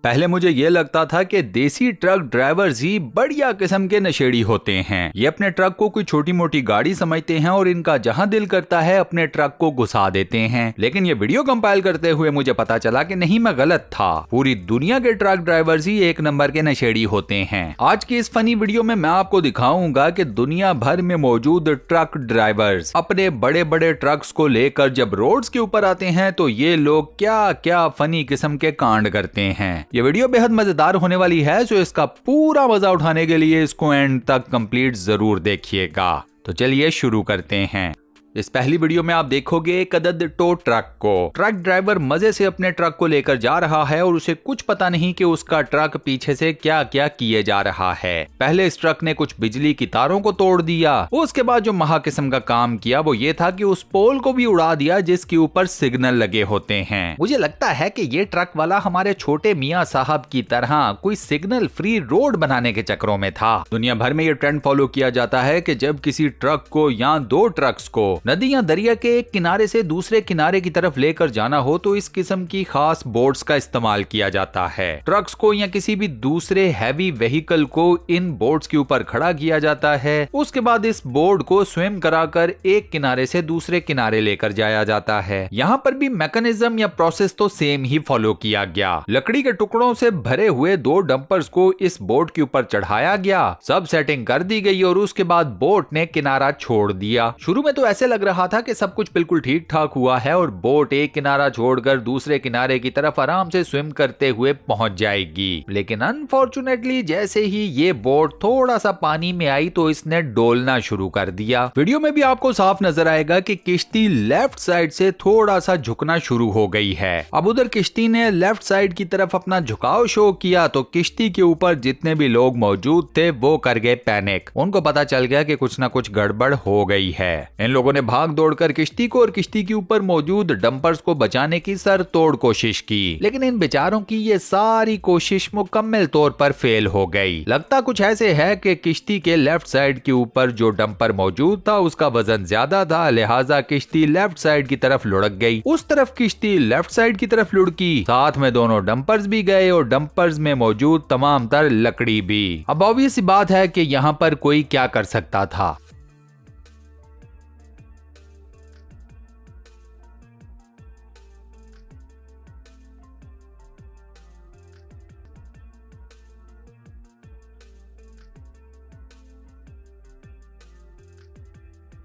पहले मुझे ये लगता था कि देसी ट्रक ड्राइवर्स ही बढ़िया किस्म के नशेड़ी होते हैं। ये अपने ट्रक को कोई छोटी मोटी गाड़ी समझते हैं और इनका जहां दिल करता है अपने ट्रक को घुसा देते हैं। लेकिन ये वीडियो कंपाइल करते हुए मुझे पता चला कि नहीं, मैं गलत था। पूरी दुनिया के ट्रक ड्राइवर्स ही एक नंबर के नशेड़ी होते हैं। आज की इस फनी वीडियो में मैं आपको दिखाऊंगा कि दुनिया भर में मौजूद ट्रक ड्राइवर्स अपने बड़े बड़े ट्रक्स को लेकर जब रोड्स के ऊपर आते हैं तो ये लोग क्या क्या फनी किस्म के कांड करते हैं। ये वीडियो बेहद मजेदार होने वाली है, तो इसका पूरा मजा उठाने के लिए इसको एंड तक कंप्लीट जरूर देखिएगा। तो चलिए शुरू करते हैं। इस पहली वीडियो में आप देखोगे एक अदद टो ट्रक को। ट्रक ड्राइवर मजे से अपने ट्रक को लेकर जा रहा है और उसे कुछ पता नहीं कि उसका ट्रक पीछे से क्या क्या किए जा रहा है। पहले इस ट्रक ने कुछ बिजली की तारों को तोड़ दिया। उसके बाद जो महा किस्म का काम किया वो ये था कि उस पोल को भी उड़ा दिया जिसके ऊपर सिग्नल लगे होते हैं। मुझे लगता है कि ये ट्रक वाला हमारे छोटे मियाँ साहब की तरह कोई सिग्नल फ्री रोड बनाने के चक्रों में था। दुनिया भर में ये ट्रेंड फॉलो किया जाता है कि जब किसी ट्रक को या दो ट्रक्स को नदी या दरिया के एक किनारे से दूसरे किनारे की तरफ लेकर जाना हो तो इस किस्म की खास बोट्स का इस्तेमाल किया जाता है। ट्रक्स को या किसी भी दूसरे हैवी व्हीकल को इन बोट्स के ऊपर खड़ा किया जाता है। उसके बाद इस बोर्ड को स्विम कराकर एक किनारे से दूसरे किनारे लेकर जाया जाता है। यहाँ पर भी मैकेनिज्म या प्रोसेस तो सेम ही फॉलो किया गया। लकड़ी के टुकड़ों से भरे हुए दो डंपर्स को इस बोट के ऊपर चढ़ाया गया। सब सेटिंग कर दी गई और उसके बाद बोट ने किनारा छोड़ दिया। शुरू में तो ऐसे लग रहा था कि सब कुछ बिल्कुल ठीक ठाक हुआ है और बोट एक किनारा छोड़कर दूसरे किनारे की तरफ आराम से स्विम करते हुए पहुंच जाएगी। लेकिन अनफॉर्चुनेटली जैसे ही ये बोट थोड़ा सा पानी में आई तो इसने डोलना शुरू कर दिया। वीडियो में भी आपको साफ नजर आएगा कि किश्ती लेफ्ट साइड से थोड़ा सा झुकना शुरू हो गई है। अब उधर किश्ती ने लेफ्ट साइड की तरफ अपना झुकाव शो किया तो किश्ती के ऊपर जितने भी लोग मौजूद थे वो कर गए पैनिक। उनको पता चल गया कि कुछ ना कुछ गड़बड़ हो गई है। इन लोगों ने भाग दौड़कर किश्ती को और किश्ती के ऊपर मौजूद डंपर्स को बचाने की सर तोड़ कोशिश की। लेकिन इन बेचारों की ये सारी कोशिश मुकम्मल तौर पर फेल हो गई। लगता कुछ ऐसे है कि किश्ती के लेफ्ट साइड के ऊपर जो डंपर मौजूद था उसका वजन ज्यादा था, लिहाजा किश्ती लेफ्ट साइड की तरफ लुढ़क गई। उस तरफ किश्ती लेफ्ट साइड की तरफ लुढ़की, साथ में दोनों डंपर्स भी गए और डंपर्स में मौजूद तमाम तर लकड़ी भी। अब ऑब्वियस सी बात है कि यहाँ पर कोई क्या कर सकता था।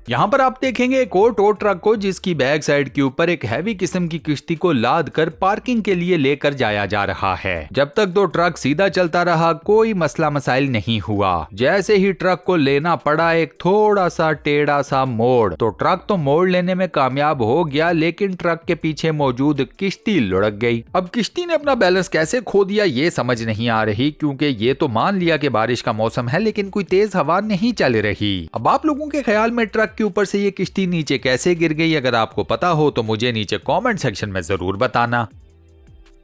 यहाँ पर आप देखेंगे एक और टो ट्रक को जिसकी बैक साइड के ऊपर एक हैवी किस्म की किश्ती को लाद कर पार्किंग के लिए लेकर जाया जा रहा है। जब तक दो ट्रक सीधा चलता रहा कोई मसला मसाइल नहीं हुआ। जैसे ही ट्रक को लेना पड़ा एक थोड़ा सा टेढ़ा सा मोड़ तो ट्रक तो मोड़ लेने में कामयाब हो गया, लेकिन ट्रक के पीछे मौजूद किश्ती लुढ़क गई। अब किश्ती ने अपना बैलेंस कैसे खो दिया ये समझ नहीं आ रही, क्योंकि ये तो मान लिया कि बारिश का मौसम है लेकिन कोई तेज हवा नहीं चल रही। अब आप लोगों के ख्याल में ट्रक के ऊपर से ये किश्ती नीचे कैसे गिर गई? अगर आपको पता हो तो मुझे नीचे कमेंट सेक्शन में जरूर बताना।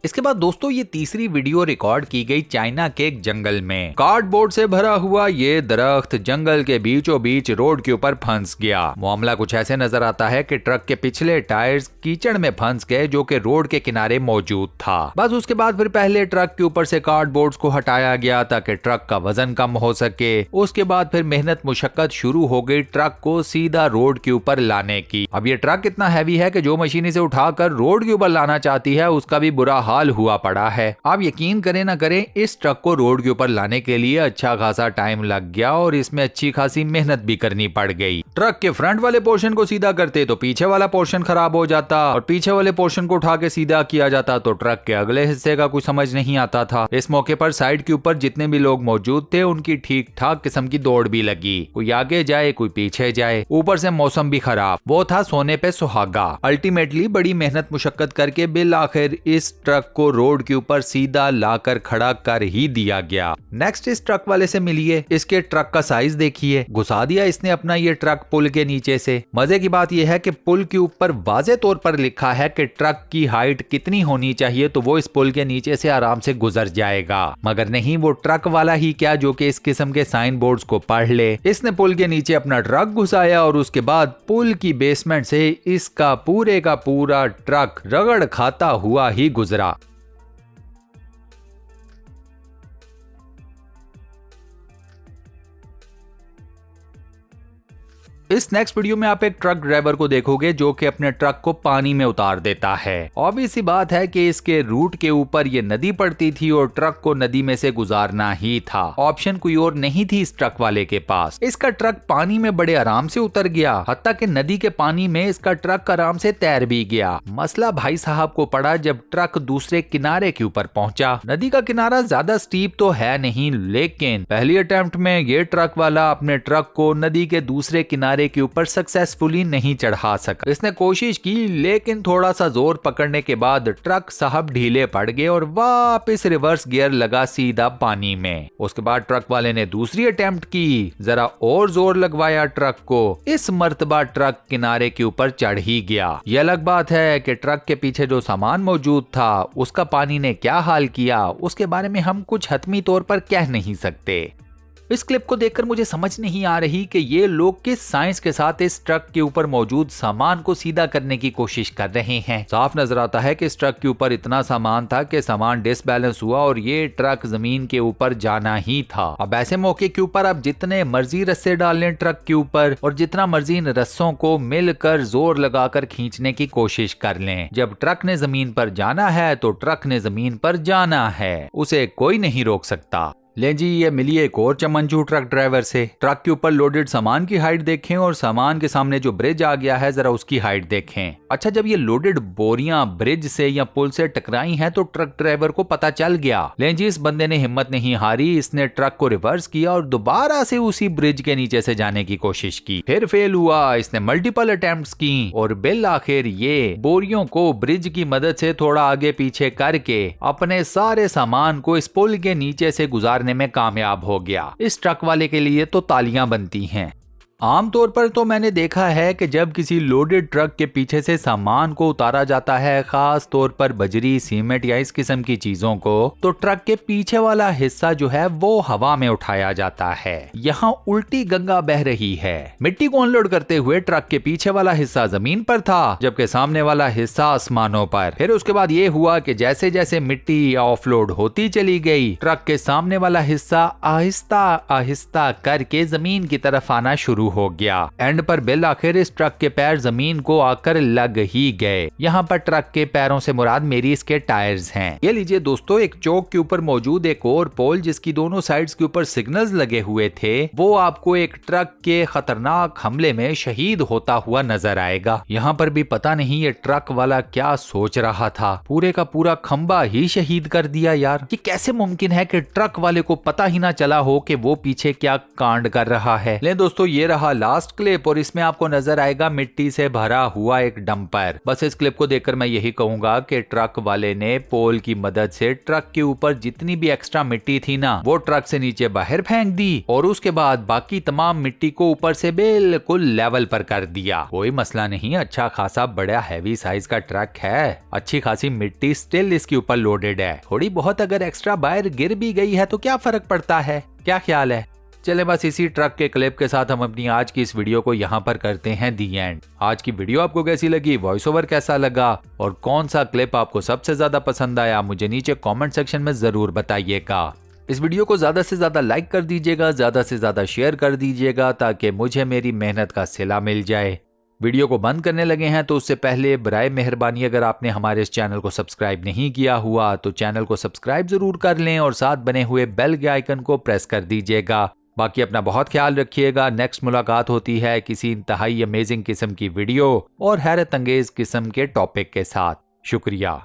इसके बाद दोस्तों ये तीसरी वीडियो रिकॉर्ड की गई चाइना के एक जंगल में। कार्डबोर्ड से भरा हुआ ये दरख्त जंगल के बीचों बीच रोड के ऊपर फंस गया। मामला कुछ ऐसे नजर आता है कि ट्रक के पिछले टायर्स कीचड़ में फंस गए जो कि रोड के किनारे मौजूद था। बस उसके बाद फिर पहले ट्रक के ऊपर से कार्डबोर्ड्स को हटाया गया ताकि ट्रक का वजन कम हो सके। उसके बाद फिर मेहनत मुशक्कत शुरू हो गई ट्रक को सीधा रोड के ऊपर लाने की। अब ये ट्रक इतना हैवी है कि जो मशीन इसे उठाकर रोड के ऊपर लाना चाहती है उसका भी बुरा हाल हुआ पड़ा है। आप यकीन करें ना करें इस ट्रक को रोड के ऊपर लाने के लिए अच्छा खासा टाइम लग गया और इसमें अच्छी खासी मेहनत भी करनी पड़ गई। ट्रक के फ्रंट वाले पोर्शन को सीधा करते तो पीछे वाला पोर्शन खराब हो जाता और पीछे वाले पोर्शन को उठा के सीधा किया जाता तो ट्रक के अगले हिस्से का कुछ समझ नहीं आता था। इस मौके पर साइड के ऊपर जितने भी लोग मौजूद थे उनकी ठीक ठाक किस्म की दौड़ भी लगी। कोई आगे जाए कोई पीछे जाए, ऊपर से मौसम भी खराब, वो था सोने पे सुहागा। अल्टीमेटली बड़ी मेहनत मुशक्कत करके बिल आखिर इस ट्रक को रोड के ऊपर सीधा लाकर खड़ा कर ही दिया गया। नेक्स्ट इस ट्रक वाले से मिलिए, इसके ट्रक का साइज देखिए। घुसा दिया इसने अपना ये ट्रक पुल के नीचे से। मजे की बात यह है कि पुल के ऊपर वाज़े तौर पर लिखा है कि ट्रक की हाइट कितनी होनी चाहिए तो वो इस पुल के नीचे से आराम से गुजर जाएगा। मगर नहीं, वो ट्रक वाला ही क्या जो कि इस किस्म के साइन बोर्ड्स को पढ़ ले। इसने पुल के नीचे अपना ट्रक घुसाया और उसके बाद पुल की बेसमेंट से इसका पूरे का पूरा ट्रक रगड़ खाता हुआ ही गुजरा। इस नेक्स्ट वीडियो में आप एक ट्रक ड्राइवर को देखोगे जो कि अपने ट्रक को पानी में उतार देता है। ऑब्वियस सी बात है कि इसके रूट के ऊपर ये नदी पड़ती थी और ट्रक को नदी में से गुजारना ही था। ऑप्शन कोई और नहीं थी इस ट्रक वाले के पास। इसका ट्रक पानी में बड़े आराम से उतर गया, हत्ता कि नदी के पानी में इसका ट्रक आराम से तैर भी गया। मसला भाई साहब को पड़ा जब ट्रक दूसरे किनारे के ऊपर पहुंचा। नदी का किनारा ज्यादा स्टीप तो है नहीं, लेकिन पहली अटेम्प्ट में ये ट्रक वाला अपने ट्रक को नदी के दूसरे किनारे के ऊपर सक्सेसफुली नहीं चढ़ा सका। इसने कोशिश की, लेकिन थोड़ा सा जोर पकड़ने के बाद ट्रक साहब ढीले पड़ गए और वापस रिवर्स गियर लगा सीधा पानी में। उसके बाद ट्रक वाले ने दूसरी अटेम्प्ट की, जरा और जोर लगवाया ट्रक को। इस मर्तबा ट्रक किनारे के ऊपर चढ़ ही गया। यह अलग बात है कि ट्रक के पीछे जो सामान मौजूद था उसका पानी ने क्या हाल किया, उसके बारे में हम कुछ हतमी तौर पर कह नहीं सकते। इस क्लिप को देखकर मुझे समझ नहीं आ रही कि ये लोग किस साइंस के साथ इस ट्रक के ऊपर मौजूद सामान को सीधा करने की कोशिश कर रहे हैं। साफ नजर आता है कि इस ट्रक के ऊपर इतना सामान था कि सामान डिसबैलेंस हुआ और ये ट्रक जमीन के ऊपर जाना ही था। अब ऐसे मौके के ऊपर आप जितने मर्जी रस्से डाल लें ट्रक के ऊपर और जितना मर्जी इन रस्सों को मिलकर जोर लगाकर खींचने की कोशिश कर लें, जब ट्रक ने जमीन पर जाना है तो ट्रक ने जमीन पर जाना है, उसे कोई नहीं रोक सकता। ले जी, ये मिली एक और चमनचू ट्रक ड्राइवर से। ट्रक के ऊपर लोडेड सामान की हाइट देखें और सामान के सामने जो ब्रिज आ गया है जरा उसकी हाइट देखें। अच्छा, जब ये लोडेड बोरियां ब्रिज से या पुल से टकराई हैं तो ट्रक ड्राइवर को पता चल गया। ले जी, इस बंदे ने हिम्मत नहीं हारी, इसने ट्रक को रिवर्स किया और दोबारा से उसी ब्रिज के नीचे से जाने की कोशिश की। फिर फेल हुआ, इसने मल्टीपल अटेम्प्ट्स की और बिल आखिर ये बोरियों को ब्रिज की मदद से थोड़ा आगे पीछे करके अपने सारे सामान को इस पुल के नीचे से गुजार में कामयाब हो गया। इस ट्रक वाले के लिए तो तालियां बनती हैं। आमतौर पर तो मैंने देखा है कि जब किसी लोडेड ट्रक के पीछे से सामान को उतारा जाता है, खास तौर पर बजरी, सीमेंट या इस किस्म की चीजों को, तो ट्रक के पीछे वाला हिस्सा जो है वो हवा में उठाया जाता है। यहाँ उल्टी गंगा बह रही है। मिट्टी को अनलोड करते हुए ट्रक के पीछे वाला हिस्सा जमीन पर था, जबकि सामने वाला हिस्सा आसमानों पर। फिर उसके बाद ये हुआ कि जैसे जैसे मिट्टी ऑफलोड होती चली गई, ट्रक के सामने वाला हिस्सा आहिस्ता आहिस्ता करके जमीन की तरफ आना शुरू हो गया। एंड पर बिल आखिर इस ट्रक के पैर जमीन को आकर लग ही गए। यहाँ पर ट्रक के पैरों से मुराद मेरी इसके टायर्स हैं। ये लीजिए दोस्तों, एक चौक के ऊपर मौजूद एक और पोल जिसकी दोनों साइड्स के ऊपर सिग्नल्स लगे हुए थे, वो आपको एक ट्रक के खतरनाक हमले में शहीद होता हुआ नजर आएगा। यहाँ पर भी पता नहीं ये ट्रक वाला क्या सोच रहा था, पूरे का पूरा खंबा ही शहीद कर दिया। यार, ये कैसे मुमकिन है कि ट्रक वाले को पता ही ना चला हो कि वो पीछे क्या कांड कर रहा है। ले दोस्तों, ये रहा लास्ट क्लिप और इसमें आपको नजर आएगा मिट्टी से भरा हुआ एक डंपर। बस इस क्लिप को देखकर मैं यही कहूंगा कि ट्रक वाले ने पोल की मदद से ट्रक के ऊपर जितनी भी एक्स्ट्रा मिट्टी थी ना, वो ट्रक से नीचे बाहर फेंक दी और उसके बाद बाकी तमाम मिट्टी को ऊपर से बिल्कुल लेवल पर कर दिया। कोई मसला नहीं, अच्छा खासा बड़ा हैवी साइज का ट्रक है, अच्छी खासी मिट्टी स्टिल इसके ऊपर लोडेड है। थोड़ी बहुत अगर एक्स्ट्रा बाहर गिर भी गई है तो क्या फर्क पड़ता है, क्या ख्याल है? चले बस इसी ट्रक के क्लिप के साथ हम अपनी आज की इस वीडियो को यहाँ पर करते हैं दी एंड। आज की वीडियो आपको कैसी लगी, वॉइस ओवर कैसा लगा और कौन सा क्लिप आपको सबसे ज्यादा पसंद आया, मुझे नीचे कमेंट सेक्शन में जरूर बताइएगा। इस वीडियो को ज्यादा से ज्यादा लाइक कर दीजिएगा, ज्यादा से ज्यादा शेयर कर दीजिएगा ताकि मुझे मेरी मेहनत का सिला मिल जाए। वीडियो को बंद करने लगे हैं तो उससे पहले बराए मेहरबानी अगर आपने हमारे इस चैनल को सब्सक्राइब नहीं किया हुआ तो चैनल को सब्सक्राइब जरूर कर लें और साथ बने हुए बेल के आइकन को प्रेस कर दीजिएगा। बाकी अपना बहुत ख्याल रखिएगा। नेक्स्ट मुलाकात होती है किसी इंतहाई अमेजिंग किस्म की वीडियो और हैरत अंगेज किस्म के टॉपिक के साथ। शुक्रिया।